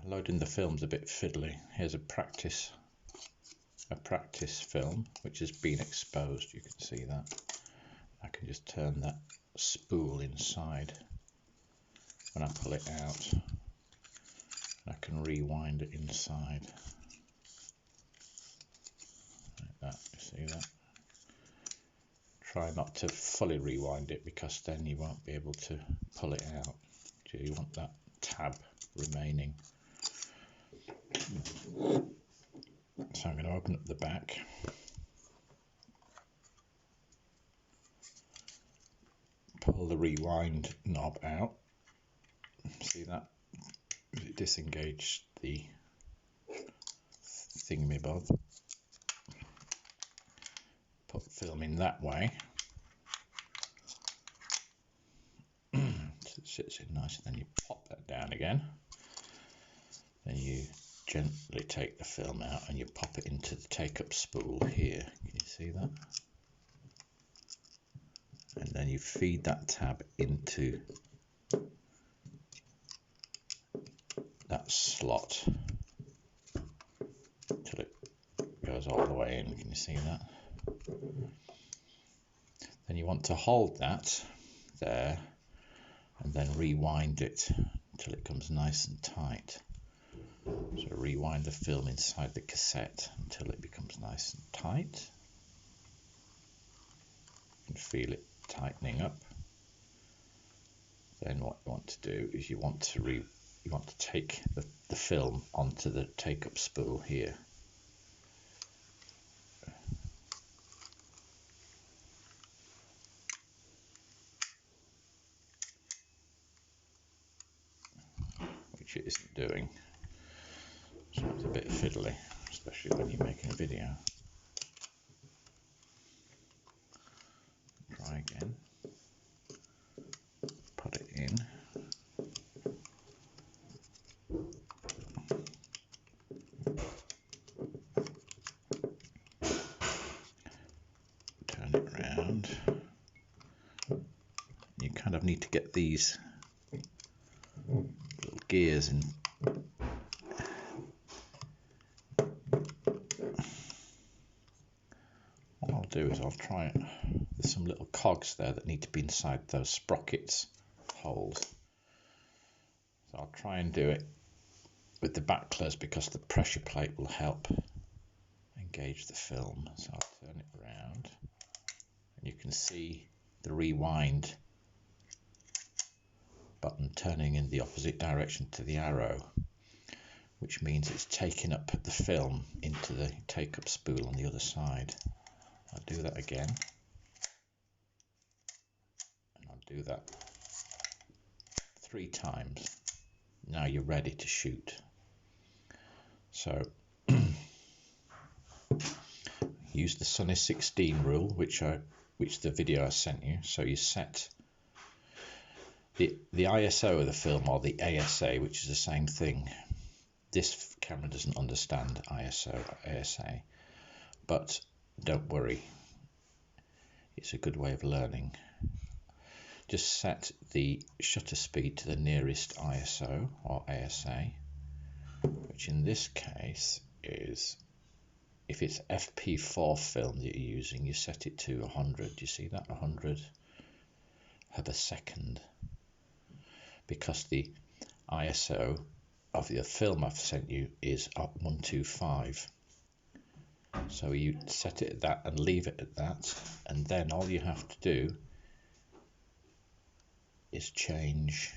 Loading the film's a bit fiddly. Here's a practice film which has been exposed. You can see that. I can just turn that spool inside when I pull it out. I can rewind it inside. Like that, you see that? Try not to fully rewind it because then you won't be able to pull it out. You want that tab remaining. So I'm going to open up the back. Pull the rewind knob out. See that? It disengaged the thingamabob. Put film in that way. So it sits in nice, and then you pop that down again. Then you gently take the film out and you pop it into the take-up spool here. Can you see that? And then you feed that tab into that slot till it goes all the way in. Can you see that? Then you want to hold that there and then rewind it until it comes nice and tight. So rewind the film inside the cassette until it becomes nice and tight. You can feel it tightening up. Then what you want to do is you want to take the film onto the take-up spool here. Which it isn't doing. So it's a bit fiddly, especially when you're making a video. Try again. Put it in. Turn it around. You kind of need to get these little gears in. What I'll do is I'll try it. There's some little cogs there that need to be inside those sprockets holes. So I'll try and do it with the back closed because the pressure plate will help engage the film. So I'll turn it around and you can see the rewind button turning in the opposite direction to the arrow, which means it's taking up the film into the take-up spool on the other side. I'll do that again, and I'll do that 3 times. Now you're ready to shoot. So use the Sunny 16 rule, which the video I sent you. So you set the ISO of the film, or the ASA, which is the same thing. This camera doesn't understand ISO or ASA, but don't worry, it's a good way of learning. Just set the shutter speed to the nearest ISO or ASA, which in this case is, if it's FP4 film that you're using, you set it to 100. You see that? 100 of a second, because the ISO of the film I've sent you is up 125. So you set it at that and leave it at that, and then all you have to do is change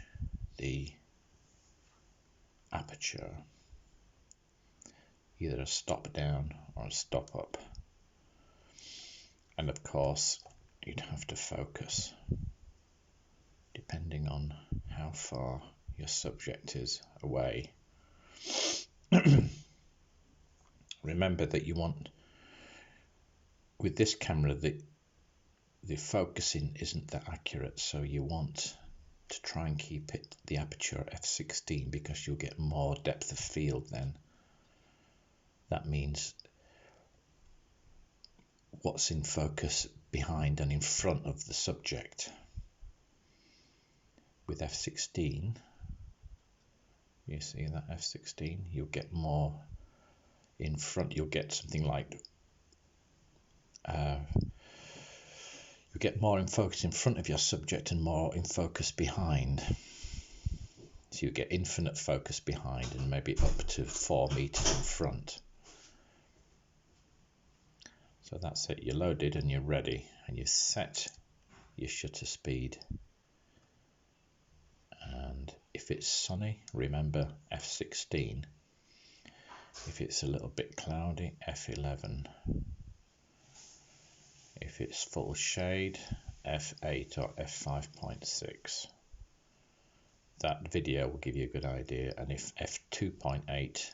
the aperture, either a stop down or a stop up, and of course you'd have to focus depending on how far your subject is away. Remember that you want, with this camera, the focusing isn't that accurate, so you want to try and keep it the aperture f16 because you'll get more depth of field then. That means what's in focus behind and in front of the subject. With f16, You see that f16? You'll get more in front. You'll get something like you get more in focus in front of your subject and more in focus behind. So you get infinite focus behind and maybe up to 4 meters in front. So that's it. You're loaded and you're ready, and you've set your shutter speed. And if it's sunny, remember f16. If it's a little bit cloudy, f11. If it's full shade, f8 or f5.6. That video will give you a good idea. And if f2.8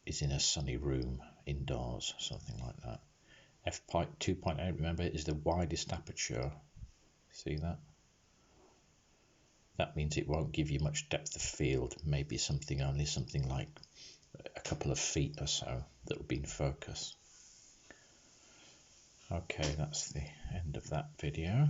is in a sunny room indoors, something like that. f2.8, remember, is the widest aperture. See that? That means it won't give you much depth of field, maybe only something like a couple of feet or so that will be in focus. Okay, that's the end of that video.